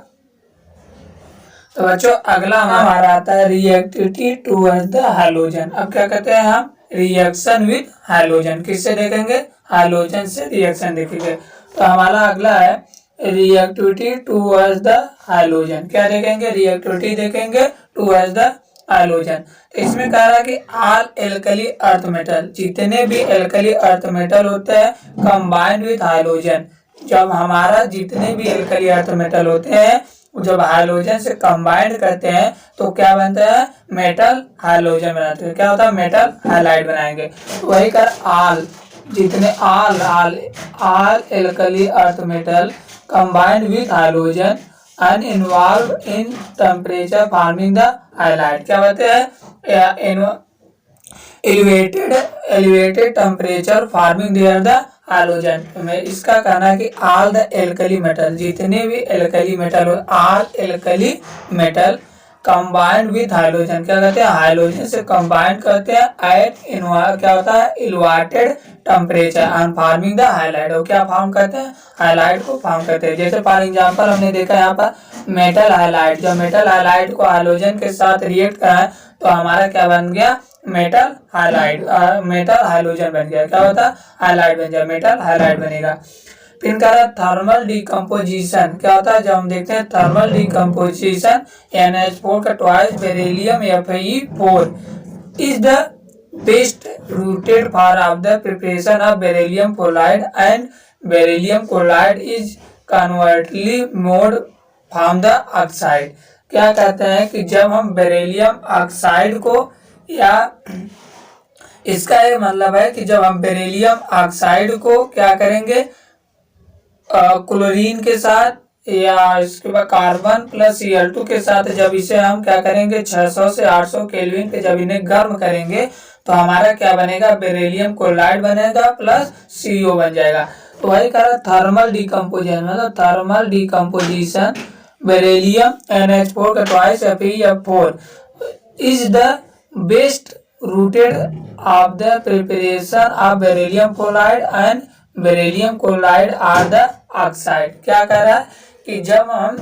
तो बच्चों अगला हमारा आता है रिएक्टिविटी टुवर्ड्स द हैलोजन। अब क्या कहते हैं हम, रिएक्शन विद हैलोजन। किससे देखेंगे, हैलोजन से रिएक्शन देखेंगे। तो हमारा अगला है रिएक्टिविटी टुवर्ड्स द हैलोजन। क्या देखेंगे, रिएक्टिविटी देखेंगे टुवर्ड्स द हैलोजन। तो इसमें कह रहा है कि ऑल एल्कली अर्थ मेटल, जितने भी एल्कली अर्थ मेटल होते हैं कंबाइंड विद हैलोजन। जब हमारा जितने भी एल्कली अर्थ मेटल होते हैं जब हाइलोजन से कंबाइंड करते हैं तो क्या बनता है, मेटल हाइलोजन बनाते हैं। क्या होता है, मेटल हाइलाइड बनाएंगे। तो वही कर ऑल, जितने all alkali earth metal combined with halogen and involve in temperature forming the halide. क्या कहते हैं, elevated temperature forming their the halogen. में इसका कहना है कि ऑल द एल्कली मेटल, जितने भी alkali metal, all alkali metal combined with hydrogen, क्या कहते हैं, हाइड्रोजन से कंबाइंड करते हैं एट क्या होता है, elevated temperature and forming the hydride. और क्या फॉर्म करते हैं, हाइलाइट को फॉर्म करते हैं। जैसे फॉर एग्जांपल हमने देखा यहाँ पर मेटल हाइलाइट, जब मेटल हाइलाइट को हाइड्रोजन के साथ रिएक्ट कराएं तो हमारा क्या बन गया, मेटल हाइलाइट, मेटल हाइड्रोजन बन गया, क्या होता है, हाइलाइट बन गया, मेटल हाइलाइट बनेगा। फिर कह रहा है थर्मल डिकम्पोजिशन, क्या होता है, जब हम देखते हैं थर्मल डिकम्पोजिशन NH4 का twice beryllium Fe4 is the best routed for of the preparation of beryllium chloride and beryllium chloride is conveniently mode from the oxide. क्या कहते हैं कि जब हम बेरिलियम ऑक्साइड को, या इसका ये मतलब है कि जब हम बेरिलियम ऑक्साइड को क्या करेंगे, क्लोरीन के साथ या इसके बाद कार्बन प्लस Cl2 के साथ जब इसे हम क्या करेंगे 600 से 800 केल्विन पे जब इन्हें गर्म करेंगे तो हमारा क्या बनेगा, बेरिलियम क्लोराइड बनेगा प्लस CO बन जाएगा। तो वही कह रहा थर्मल डिकम्पोजिशन, मतलब थर्मल डिकम्पोजिशन बेरिलियम NH4 का twice Fe4 is the best routed of the preparation of beryllium chloride and beryllium chloride are the oxide. क्या कह रहा है कि जब हम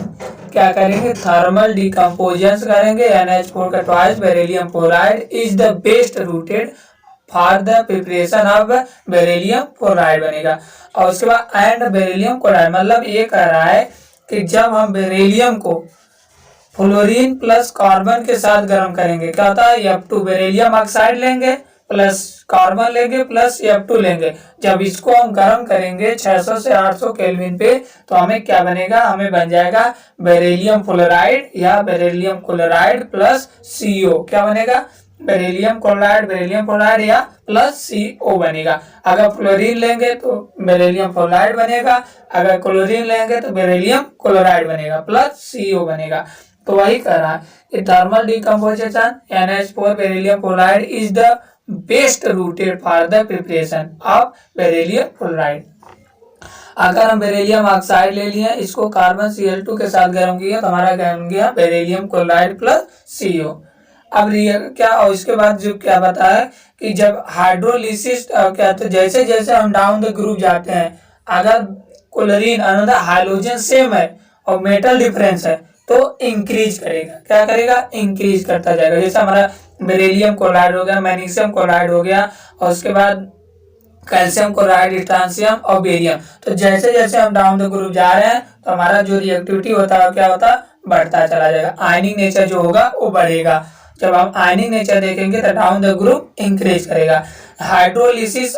क्या करेंगे, थर्मल डिकम्पोजिशन करेंगे NH4 का twice beryllium chloride is the best routed for the preparation of beryllium chloride बनेगा। और उसके बाद एंड बेरिलियम क्लोराइड, मतलब ये कह रहा है कि जब हम बेरिलियम को फ्लोरीन प्लस कार्बन के साथ गर्म करेंगे, क्या होता है, F2 बेरिलियम ऑक्साइड लेंगे प्लस कार्बन लेंगे प्लस F2 लेंगे। जब इसको हम गर्म करेंगे 600 से 800 केल्विन पे तो हमें क्या बनेगा, हमें बन जाएगा बेरिलियम फ्लोराइड या बेरिलियम क्लोराइड प्लस CO। क्या बनेगा, बेरिलियम क्लोराइड या प्लस CO बनेगा। अगर फ्लोरीन लेंगे तो बेरिलियम फ्लोराइड बनेगा, अगर क्लोरीन लेंगे तो बेरिलियम क्लोराइड बनेगा प्लस CO बनेगा। तो वही कह रहा है कि thermal decomposition NH4 beryllium chloride is the best routed for the preparation of beryllium chloride. अगर हम बेरिलियम ऑक्साइड ले लिए, इसको कार्बन Cl2 के साथ गर्म किया तो हमारा बन गया बेरिलियम क्लोराइड प्लस CO। अब क्या, और इसके बाद जो क्या बताया कि जब हाइड्रोलिसिस क्या, तो जैसे जैसे हम डाउन द ग्रुप जाते हैं, अगर क्लोरीन अनदर हाइड्रोजन सेम है और मेटल डिफरेंस है तो इंक्रीज करेगा, क्या करेगा, इंक्रीज करता जाएगा। जैसे हमारा बेरिलियम क्लोराइड हो गया, मैग्नीशियम क्लोराइड हो गया, और उसके बाद कैल्शियम क्लोराइड, स्ट्रांसियम और बेरियम। तो जैसे जैसे हम डाउन द ग्रुप जा रहे हैं तो हमारा जो रिएक्टिविटी होता है क्या होता है, बढ़ता चला जाएगा, आयनिक नेचर जो होगा वो बढ़ेगा। जब हम आयनिक नेचर देखेंगे तो डाउन द ग्रुप इंक्रीज करेगा। हाइड्रोलिसिस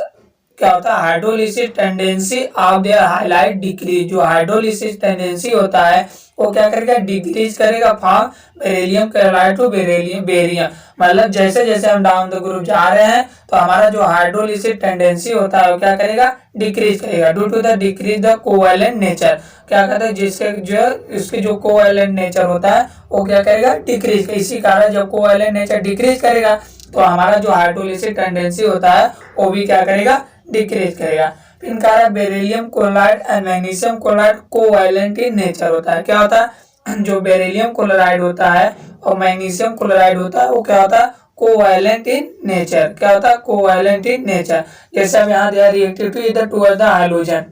क्या होता है, hydrolysis tendency of their halide decrease, जो हाइड्रोलिसिस टेंडेंसी होता है वो क्या करेगा, डिक्रीज करेगा from beryllium chloride to barium. मतलब जैसे जैसे हम डाउन द ग्रुप जा रहे हैं तो हमारा जो हाइड्रोलिसिस टेंडेंसी होता है वो क्या करेगा, डिक्रीज करेगा due to the decrease the covalent nature. क्या कहते हैं, जिसके जो इसके जो कोवैलेंट नेचर होता है वो क्या करेगा, डिक्रीज। इसी कारण जब कोवैलेंट नेचर डिक्रीज करेगा तो हमारा जो हाइड्रोलिसिस टेंडेंसी होता है वो भी क्या करेगा, डिक्रीज करेगा। फिर कह रहा beryllium chloride and magnesium chloride covalent in nature होता है। क्या होता है, जो बेरिलियम क्लोराइड होता है और मैग्नीशियम क्लोराइड होता है वो क्या होता है, कोवैलेंट इन नेचर। क्या होता है, कोवैलेंट इन नेचर। जैसे अब यहाँ दिया रिएक्टिविटी इधर टुवर्ड्स द हाइड्रोजन।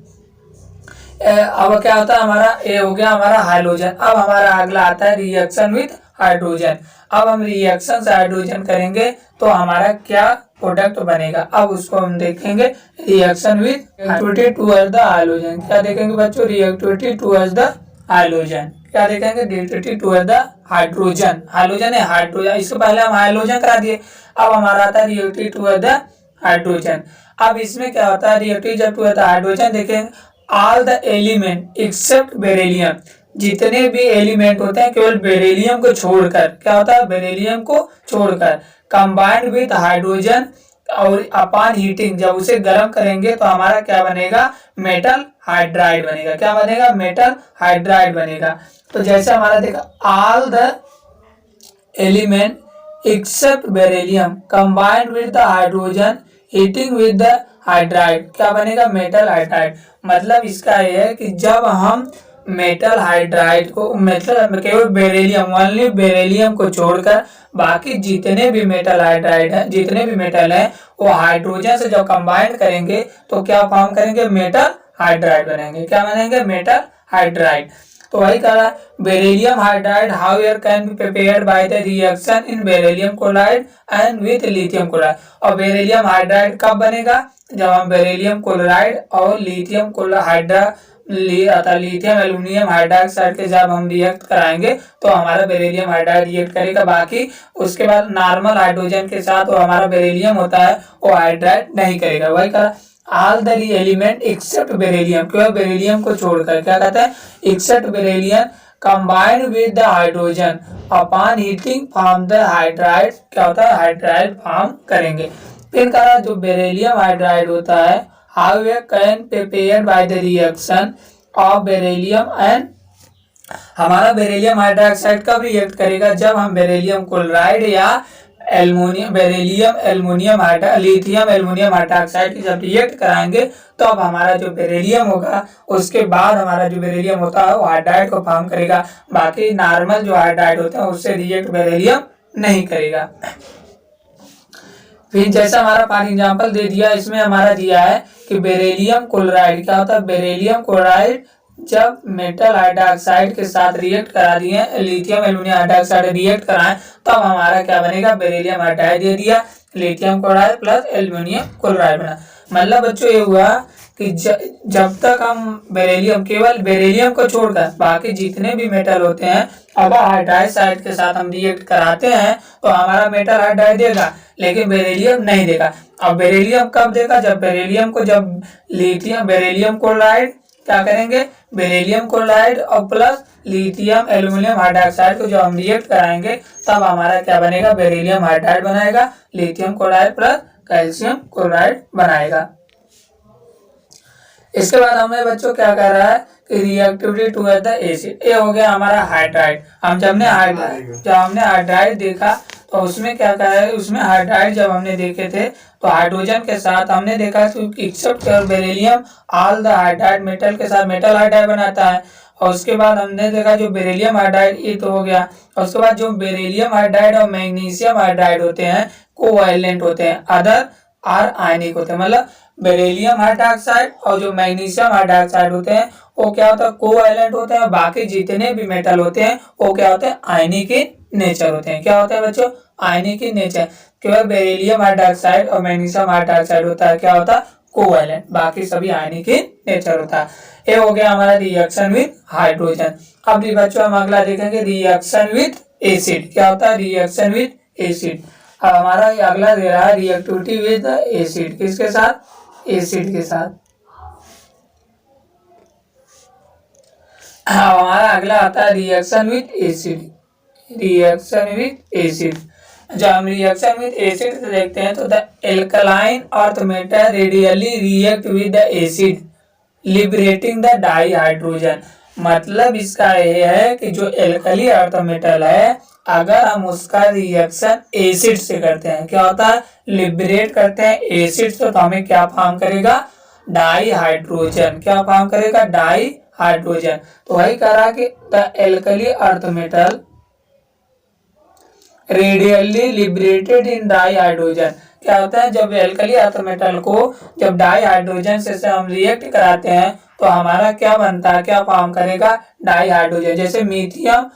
अब क्या होता है, हमारा ये हो गया हमारा हाइड्रोजन। अब हमारा अगला आता है रिएक्शन विथ हाइड्रोजन। अब हम रिएक्शन से हाइड्रोजन करेंगे तो हमारा क्या प्रोडक्ट बनेगा, अब उसको हम देखेंगे reaction with reactivity towards the hydrogen. क्या देखेंगे बच्चों, रिएक्टिविटी टुवर्ड्स द हाइड्रोजन। क्या देखेंगे, reactivity towards the hydrogen. Hydrogen है हाइड्रोजन, इससे पहले हम हाइड्रोजन करा दिए। अब हमारा आता है रिएक्टिविटी टुवर्ड्स द हाइड्रोजन। अब इसमें क्या होता है, रिएक्टिविटी जब टुवर्ड्स द हाइड्रोजन देखेंगे, all the element except beryllium, जितने भी एलिमेंट होते हैं केवल बेरिलियम को छोड़कर, क्या होता है, बेरिलियम को छोड़कर कंबाइंड विथ हाइड्रोजन, और अपॉन हीटिंग जब उसे गर्म करेंगे तो हमारा क्या बनेगा, मेटल हाइड्राइड बनेगा। क्या बनेगा, मेटल हाइड्राइड बनेगा। तो जैसे हमारा देखा, all the element except beryllium combined with the hydrogen heating with the hydride, क्या बनेगा, मेटल हाइड्राइड। मतलब इसका यह है कि जब हम मेटल हाइड्राइड को मतलब केवल बेरिलियम, ओनली बेरिलियम को छोड़कर बाकी जितने भी मेटल हाइड्राइड हैं, जितने भी मेटल हैं, वो हाइड्रोजन से जब कंबाइन करेंगे तो क्या फॉर्म करेंगे, मेटल हाइड्राइड बनेंगे। क्या बनेंगे, मेटल हाइड्राइड। तो वही कहा beryllium hydride however can be prepared by the reaction in beryllium chloride and with lithium chloride. और बेरिलियम हाइड्राइड कब बनेगा, जब हम बेरिलियम क्लोराइड और लिथियम लिथियम एल्यूमिनियम हाइड्रोक्साइड के जब हम रिएक्ट कराएंगे तो हमारा बेरिलियम हाइड्राइड रिएक्ट करेगा। बाकी उसके बाद नॉर्मल हाइड्रोजन के साथ वो हमारा बेरिलियम होता है वो हाइड्राइड नहीं करेगा। वही कहा all the element except beryllium, केवल बेरिलियम को छोड़कर, क्या कहते हैं, except beryllium combined with the hydrogen upon heating form the hydride, क्या होता है, हाइड्राइड फॉर्म करेंगे। फिर कहा जो बेरिलियम हाइड्राइड होता है how a can prepared by the reaction of beryllium and, हमारा बेरिलियम हाइड्रोक्साइड कब रिएक्ट करेगा, जब हम बेरिलियम क्लोराइड या लिथियम एल्युमिनियम हाइड्रोक्साइड की जब रिएक्ट कराएंगे तो अब हमारा जो बेरिलियम होगा उसके बाद हमारा जो बेरिलियम होता है वो हाइड्राइड को फॉर्म करेगा। बाकी नॉर्मल जो हाइड्राइड होते हैं उससे रिएक्ट बेरिलियम नहीं करेगा। फिर जैसा हमारा पानी एग्जाम्पल दे दिया, इसमें हमारा दिया है कि बेरिलियम क्लोराइड, क्या होता है, बेरिलियम क्लोराइड जब मेटल हाइड्रोक्साइड के साथ रिएक्ट करा दिए, लिथियम एल्युमिनियम हाइड्रोक्साइड रिएक्ट कराएं तब हमारा क्या बनेगा, बेरिलियम हाइड्राइड दे दिया, lithium chloride plus aluminium chloride बना। मतलब बच्चों ये हुआ कि जब तक हम बेरिलियम, केवल बेरिलियम को छोड़कर बाकी जितने भी मेटल होते हैं अगर हाइड्रोक्साइड के साथ हम रिएक्ट कराते हैं तो हमारा मेटल हाइड्राइड देगा, लेकिन बेरिलियम नहीं देगा। अब बेरिलियम कब देगा, जब बेरिलियम को, जब बेरिलियम क्लोराइड क्या करेंगे, बेरिलियम क्लोराइड और प्लस लिथियम एल्युमिनियम हाइड्रोक्साइड को जो हम रिएक्ट कराएंगे तब हमारा क्या बनेगा, बेरिलियम हाइड्राइड बनाएगा, lithium chloride plus calcium chloride बनाएगा। इसके बाद हमें बच्चों क्या कह रहा है कि रिएक्टिविटी टुवर्ड द एसिड, ये हो गया हमारा हाइड्राइड। हम जब हमने हाइड्राइड देखा तो उसमें क्या कहा है, उसमें हाइड्राइड जब हमने देखे थे तो हाइड्रोजन के साथ हमने देखा कि except beryllium all the hydride metal के साथ मेटल हाइड्राइड बनाता है। और उसके बाद हमने देखा जो बेरिलियम हाइड्राइड ये तो हो गया, और उसके बाद जो बेरिलियम हाइड्राइड और मैग्नीशियम हाइड्राइड होते हैं कोवैलेंट होते हैं, अदर आर आयनिक होते हैं। मतलब बेरिलियम हाइड्रोक्साइड और जो मैग्नीशियम हाइड्रोक्साइड होते हैं वो क्या होता है, कोवैलेंट होते हैं। बाकी जितने भी मेटल होते हैं वो क्या होते हैं, आयनिक इन नेचर होते हैं। क्या होता है बच्चों, आयनिक इन नेचर। केवल बेरिलियम हाइड्रोक्साइड और मैग्नीशियम हाइड्रोक्साइड होता है क्या होता है, कोवैलेंट, बाकी सभी आयनिक इन नेचर होता है। ये हो गया हमारा रिएक्शन विद हाइड्रोजन। अब भी बच्चों हम अगला देखेंगे रिएक्शन विद एसिड। क्या होता है, रिएक्शन विद एसिड। अब हमारा ये अगला दे रहा है रिएक्टिविटी विद एसिड, किसके साथ, एसिड के साथ। हमारा अगला आता है reaction with acid, reaction with acid. जब हम रिएक्शन विद एसिड देखते हैं तो the alkaline earth metal radially react with the acid liberating the di hydrogen. मतलब इसका ये है कि जो एल्कली अर्थ मेटल है अगर हम उसका रिएक्शन एसिड से करते हैं क्या होता है, लिबरेट करते हैं एसिड से, तो हमें क्या फॉर्म करेगा, डाई हाइड्रोजन। क्या फॉर्म करेगा, डाई हाइड्रोजन। तो वही कह रहा कि the alkali earth metal radially liberated in di hydrogen. क्या होता है, जब एल्कली अर्थ मेटल को जब डाई हाइड्रोजन से हम रिएक्ट कराते हैं तो हमारा क्या बनता है, क्या फॉर्म करेगा, डाई हाइड्रोजन। जैसे मीथियम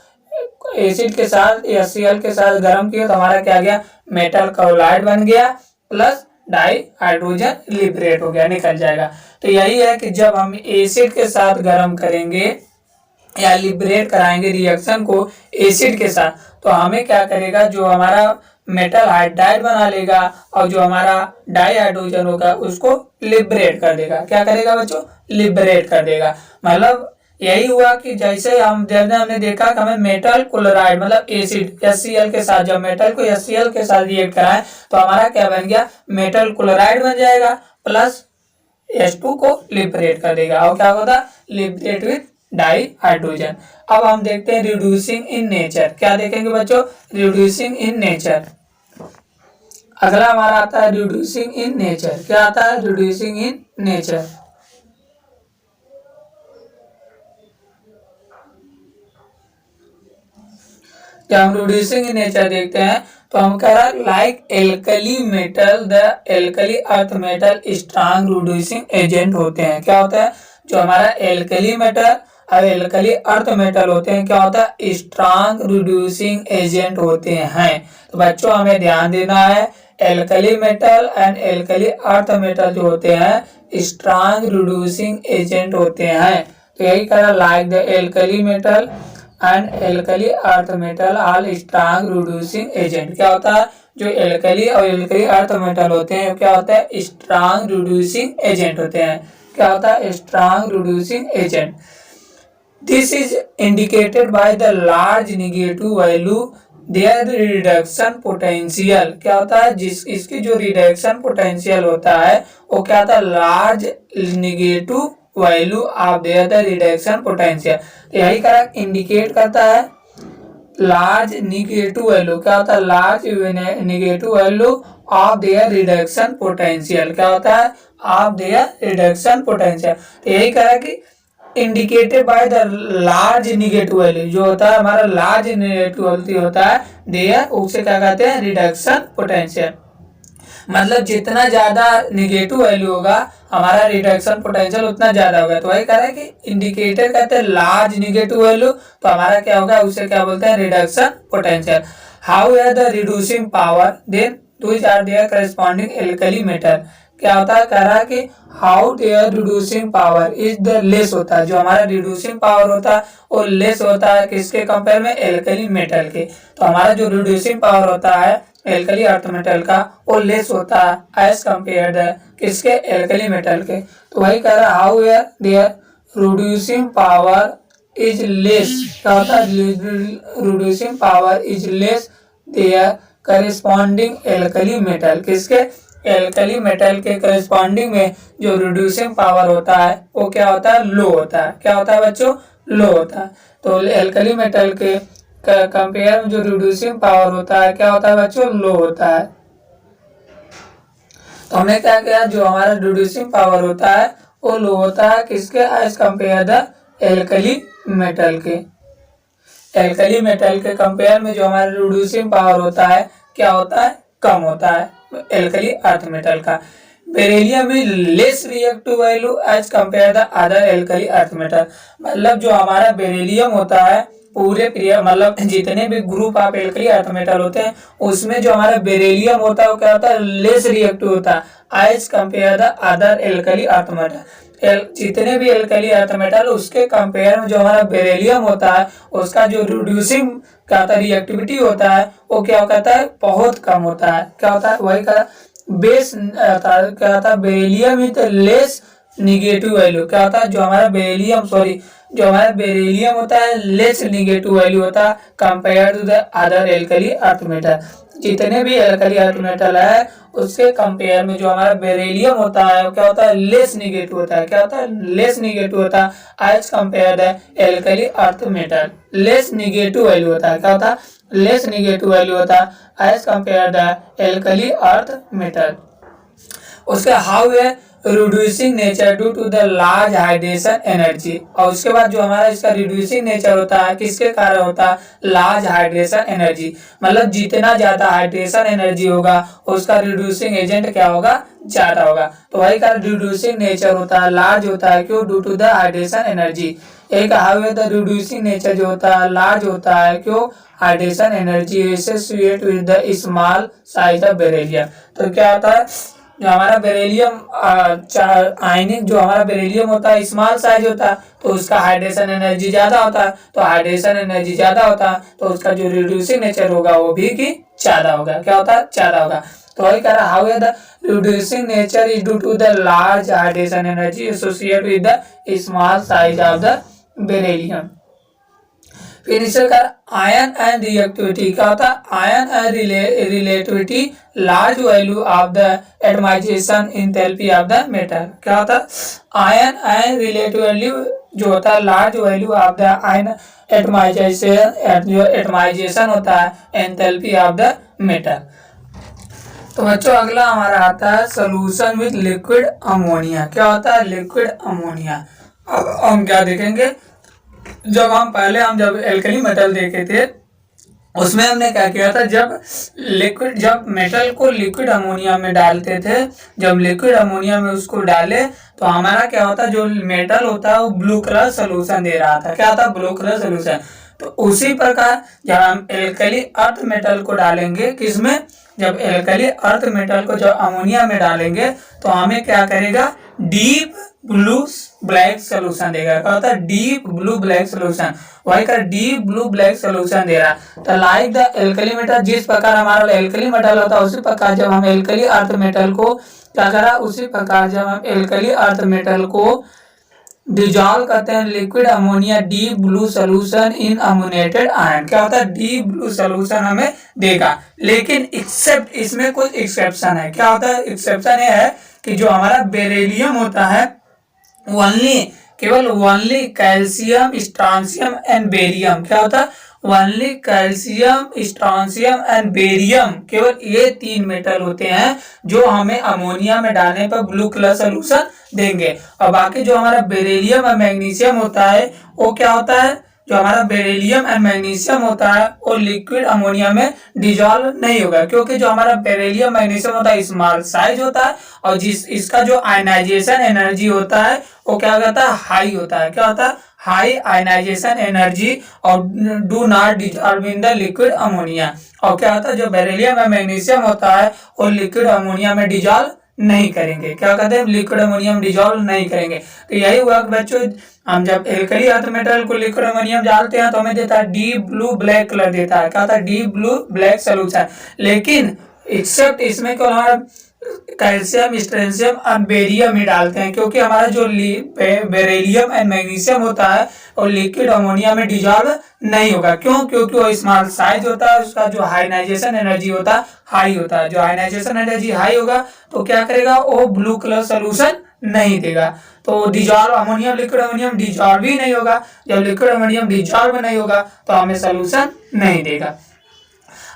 एसिड के साथ HCl के साथ गर्म किया तो हमारा क्या गया, मेटल क्लोराइड बन गया प्लस डाई हाइड्रोजन लिबरेट हो गया, निकल जाएगा। तो यही है कि जब हम एसिड के साथ गर्म करेंगे या लिबरेट कराएंगे रिएक्शन को एसिड के साथ तो हमें क्या करेगा, जो हमारा मेटल हाइड्राइड बना लेगा और जो हमारा डाई हाइड्रोजन होगा उसको लिबरेट कर देगा। क्या करेगा बच्चों, लिबरेट कर देगा। मतलब यही हुआ कि जैसे हमने देखा कि हमें मेटल क्लोराइड मतलब एसिड HCl के साथ, जब मेटल को HCl के साथ रिएक्ट कराएं तो हमारा क्या बन गया, मेटल क्लोराइड बन जाएगा प्लस H2 को लिबरेट कर देगा और क्या होता, लिबरेट विद डाई हाइड्रोजन। अब हम देखते हैं रिड्यूसिंग इन नेचर। क्या देखेंगे बच्चों, रिड्यूसिंग इन नेचर। अगला हमारा आता है रिड्यूसिंग इन नेचर। क्या आता है, रिड्यूसिंग इन नेचर। जब हम रिड्यूसिंग इन नेचर देखते हैं तो हम कह रहा है like alkali metal, the alkali earth metal strong reducing agent होते हैं। क्या होता है, जो हमारा एल्कली मेटल और एल्कली अर्थ मेटल होते हैं, क्या होता है, स्ट्रांग रिड्यूसिंग एजेंट होते हैं। तो बच्चों हमें ध्यान देना है, alkali metal and alkali earth metal जो होते हैं स्ट्रांग रिड्यूसिंग एजेंट होते हैं। तो यही कह like the alkali metal and alkali earth metal all strong reducing agent. क्या होता है, जो एल्कली और एल्कली अर्थ मेटल होते हैं क्या होता है, स्ट्रांग रिड्यूसिंग एजेंट होते हैं। क्या होता है, strong reducing agent. This is indicated by the large negative value their reduction potential. क्या होता है, इसकी जो रिडक्शन पोटेंशियल होता है वो क्या होता है, large negative value of their the reduction potential. यही करेक्ट इंडिकेट करता है लार्ज नेगेटिव वैल्यू। क्या होता है, large negative value of their reduction potential. क्या होता है, ऑफ देयर रिडक्शन पोटेंशियल। तो यही करा कि indicated by the large negative value, जो होता है हमारा लार्ज नेगेटिव वैल्यू होता है देयर, उसे क्या कहते हैं, रिडक्शन पोटेंशियल। मतलब जितना ज्यादा नेगेटिव वैल्यू होगा हमारा रिडक्शन पोटेंशियल उतना ज्यादा होगा। तो वही कह रहा है कि इंडिकेटर कहते हैं लार्ज नेगेटिव वैल्यू, तो हमारा क्या होगा, उसे क्या बोलते हैं, reduction potential. How are the reducing power then those are their corresponding alkali metal. क्या होता है, कह रहा है कि how their reducing power is the less होता है, जो हमारा रिड्यूसिंग पावर होता है वो लेस होता है किसके कंपेयर में, एल्कली मेटल के। तो हमारा जो रिड्यूसिंग पावर होता है एल्कली अर्थ मेटल का वो लेस होता है एज कम्पेयर किसके, एल्कली मेटल के। तो वही कह रहा है how their reducing power is less. क्या होता है, reducing power is less their corresponding alkali metal, किसके, एल्कली मेटल के करस्पॉन्डिंग में जो रिड्यूसिंग पावर होता है वो क्या होता है, लो होता है। क्या होता है बच्चों, लो होता है। तो एल्कली मेटल के कंपेयर में जो रिड्यूसिंग पावर होता है क्या होता है बच्चों, लो होता है। तो हमने क्या किया, जो हमारा रिड्यूसिंग पावर होता है वो लो होता है किसके, as compare the alkali metal के। एल्कली मेटल के कंपेयर में जो हमारा रिड्यूसिंग पावर होता है क्या होता है, कम होता है एल्कली अर्थ मेटल का। Beryllium is less reactive value as compare the other alkali earth metal. मतलब जो हमारा बेरिलियम होता है पूरे मतलब जितने भी group of alkali earth metal होते हैं उसमें जो हमारा बेरिलियम होता है वो क्या होता है, लेस रिएक्टिव होता है as compare the other alkali earth metal. जितने भी एल्कली अर्थ मेटल उसके कंपेयर में जो हमारा बेरिलियम होता है उसका जो रिड्यूसिंग क्या होता है, रिएक्टिविटी होता है वो क्या कहता है, बहुत कम होता है। क्या होता है, वही का बेस क्या होता है, beryllium is less negative value. क्या होता है, जो हमारा बेरिलियम जो हमारा बेरिलियम होता है लेस निगेटिव वैल्यू होता है compare to the other alkali earth metal. जितने भी एल्कली अर्थ मेटल है उसके कंपेयर में जो हमारा बेरिलियम होता है वो क्या होता है, लेस निगेटिव होता है। क्या होता है, लेस निगेटिव होता है as compare the alkali earth metal. Less negative value होता है, क्या होता है, लेस निगेटिव वैल्यू होता है as compare the alkali earth metal. उसके हाउ है reducing nature due to the large hydration energy. और उसके बाद जो हमारा इसका रिड्यूसिंग नेचर होता है किसके कारण होता है, लार्ज हाइड्रेशन एनर्जी। मतलब जितना ज्यादा हाइड्रेशन एनर्जी होगा उसका रिड्यूसिंग एजेंट क्या होगा, ज्यादा होगा। तो वही का रिड्यूसिंग नेचर होता है लार्ज होता है, क्यों, due to the hydration energy. एक हाउ है द रिड्यूसिंग नेचर जो होता है लार्ज होता है, क्यों, hydration energy associate with the small size of beryllium. तो क्या होता है, जो हमारा बेरिलियम आयनिक जो हमारा बेरिलियम होता है स्मॉल साइज होता है तो उसका हाइड्रेशन एनर्जी ज्यादा होता है। तो हाइड्रेशन एनर्जी ज्यादा होता है तो उसका जो रिड्यूसिंग नेचर होगा वो भी की ज्यादा होगा। क्या होता है, ज्यादा होगा। तो वही कह रहा हाउ है the reducing nature is due to the large hydration energy associate with the small size of the beryllium. फिर इसे कर आयन एंड रिएक्टिविटी। क्या होता है, ion and relativity large value of the atomisation enthalpy of the metal. क्या होता है, आयन एंड रिलेटिविटी जो होता है large value of the ion atomisation, जो एटमाइजेशन होता है एंथैल्पी ऑफ द मेटल। तो बच्चों अगला हमारा आता है सोल्यूशन विद लिक्विड अमोनिया। क्या होता है, लिक्विड अमोनिया। अब हम क्या देखेंगे, जब एल्कली मेटल देखे थे उसमें हमने क्या किया था, जब मेटल को लिक्विड अमोनिया में डालते थे, जब लिक्विड अमोनिया में उसको डाले तो हमारा क्या होता, जो मेटल होता है वो ब्लू कलर सोल्यूशन दे रहा था। क्या था, ब्लू कलर सोल्यूशन। तो उसी प्रकार जब हम एल्कली अर्थ मेटल को डालेंगे, किसमें, जब एल्कली अर्थ मेटल को जब अमोनिया में डालेंगे तो हमें क्या करेगा, डीप ब्लू ब्लैक सोल्यूशन देगा। क्या होता है, डीप ब्लू ब्लैक सोल्यूशन। वही का डीप ब्लू ब्लैक सोल्यूशन दे रहा। तो लाइक द एल्कली मेटल, जिस प्रकार हमारा एल्कली मेटल होता है उसी प्रकार जब हम एल्कली अर्थ मेटल को क्या करा, उसी प्रकार जब हम एल्कली अर्थ मेटल को डिजॉल्व करते हैं liquid ammonia deep blue solution in ammoniated ion, क्या होता है, डीप ब्लू सोल्यूशन हमें देगा। लेकिन एक्सेप्ट, इसमें कुछ एक्सेप्शन है। क्या होता है, एक्सेप्शन ये है कि जो हमारा बेरिलियम होता है केवल only calcium, strontium and barium, क्या होता है, only calcium, strontium and barium, केवल ये 3 मेटल होते हैं जो हमें अमोनिया में डालने पर ब्लू कलर सोल्यूशन देंगे। और बाकी जो हमारा बेरिलियम और मैग्नीशियम होता है वो क्या होता है, जो हमारा बेरिलियम एंड मैग्नीशियम होता है वो लिक्विड अमोनिया में डिजॉल्व नहीं होगा, क्योंकि जो हमारा बेरिलियम मैग्नीशियम होता है स्मॉल साइज होता है और इसका जो आयनाइजेशन एनर्जी होता है वो क्या होता है, हाई होता है। क्या होता है, हाई आयनाइजेशन एनर्जी और do not dissolve in the liquid ammonia. और क्या होता है, जो बेरिलियम एंड मैग्नीशियम होता है वो लिक्विड अमोनिया में डिजॉल्व नहीं करेंगे। क्या कहते हैं, लिक्विड अमोनियम डिजॉल्व नहीं करेंगे। तो यही हुआ कि बच्चों, हम जब एल्कली अर्थ मेटल को लिक्विड अमोनियम डालते हैं तो हमें देता है डीप ब्लू ब्लैक कलर देता है। क्या होता है, डीप ब्लू ब्लैक सोल्यूशन। लेकिन एक्सेप्ट इसमें केवल हमारा कैल्शियम, स्ट्रेंशियम और बेरियम ही डालते हैं, क्योंकि हमारा जो बेरिलियम एंड मैग्नीशियम होता है और लिक्विड अमोनिया में डिजॉल्व नहीं होगा। क्यों, क्योंकि वो स्मॉल साइज होता है, उसका जो आयनाइजेशन एनर्जी होता है हाई होता है। जो आयनाइजेशन एनर्जी हाई होगा तो क्या करेगा, वो ब्लू कलर सोल्यूशन नहीं देगा। तो dissolve ammonium, liquid ammonium dissolve ही नहीं होगा। जब लिक्विड अमोनियम डिजॉल्व नहीं होगा तो हमें सोल्यूशन नहीं देगा।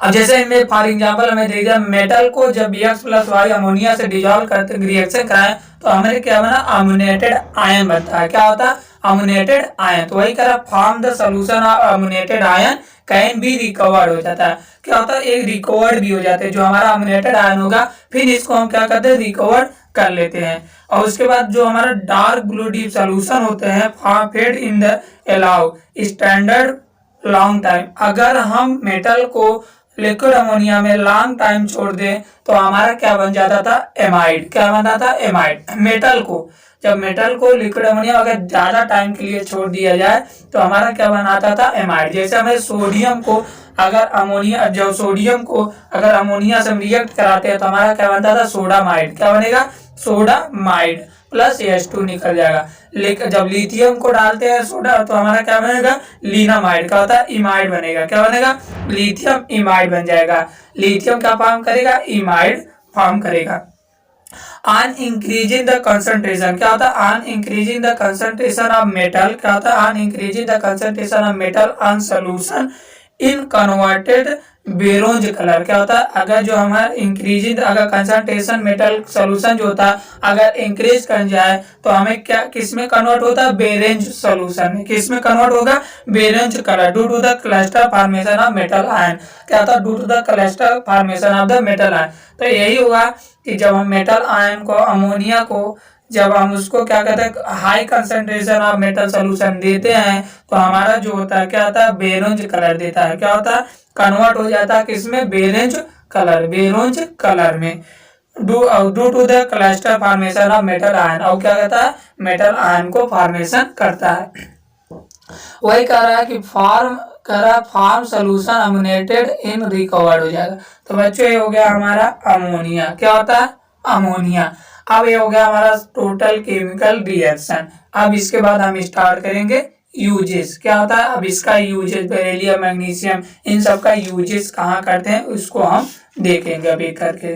अब जैसे इनमें फॉर एग्जांपल हमें दे दिया, मेटल को जब Bx प्लस वाई अमोनिया से डिजॉल्व करते रिएक्शन कराएं तो हमें क्या बना, अमोनेटेड आयन बनता है। क्या होता है, अमोनेटेड आयन। तो वही करा, form the solution of ammoniated ion can be recovered हो जाता है। क्या होता है, एक रिकवर्ड भी हो जाते हैं। जो हमारा अमोनेटेड आयन होगा फिर इसको हम क्या करते हैं, रिकवर्ड कर लेते हैं। और उसके बाद जो हमारा डार्क ब्लू डीप सोल्यूशन होते हैं fade in the allow standard long time. अगर हम मेटल को लिक्विड अमोनिया में लॉन्ग टाइम छोड़ दें तो हमारा क्या बन जाता था, एमाइड। क्या बनता था, एमाइड। मेटल को जब मेटल को लिक्विड अमोनिया अगर ज्यादा टाइम के लिए छोड़ दिया जाए तो हमारा क्या बनाता था, एमाइड। जैसे हमें सोडियम को अगर अमोनिया, जो सोडियम को अगर अमोनिया से रिएक्ट कराते हैं तो हमारा क्या बनता था, सोडामाइड। क्या बनेगा, सोडामाइड प्लस H2 निकल जाएगा। लेकिन जब लिथियम को डालते हैं सोडा तो हमारा क्या बनेगा, लीनामाइड। क्या होता है, इमाइड बनेगा। क्या बनेगा, लिथियम इमाइड बन जाएगा। लिथियम क्या फॉर्म करेगा, इमाइड फॉर्म करेगा। ऑन इंक्रीजिंग द कंसंट्रेशन, क्या होता है, on increasing the concentration of metal, क्या होता है, on increasing the concentration of metal on solution in converted bronze colour. क्या होता है, अगर जो हमारा इंक्रीजिंग, अगर कंसंट्रेशन मेटल सोल्यूशन जो होता है अगर इंक्रीज कर जाए तो हमें क्या, किसमें कन्वर्ट होता है, बेरेंज सोल्यूशन में। किसमें कन्वर्ट होगा, bronze colour, due to the cluster formation of metal ion. क्या होता है, due to the cluster formation of the metal ion. तो यही हुआ कि जब हम मेटल आयन को, अमोनिया को, जब हम उसको क्या कहते हैं, high concentration of metal solution देते हैं तो हमारा जो होता है क्या होता है, बेरोंज कलर देता है। क्या होता है, कन्वर्ट हो जाता है किसमें, बेरेंज कलर, बेरोंज कलर में, due to the cluster formation of metal ion. और क्या कहता है, मेटल आयन को फॉर्मेशन करता है। वही कह रहा है कि फॉर्म सोल्यूशन अमोनेटेड इन रिकवर्ड हो जाएगा। तो बच्चों ये हो गया हमारा अमोनिया। क्या होता है, अमोनिया। अब ये हो गया हमारा टोटल केमिकल रिएक्शन। अब इसके बाद हम स्टार्ट करेंगे यूजेस। क्या होता है, अब इसका यूजेस, बेरिलियम, मैग्नीशियम, इन सब का यूजेस कहाँ करते हैं उसको हम देखेंगे अभी करके।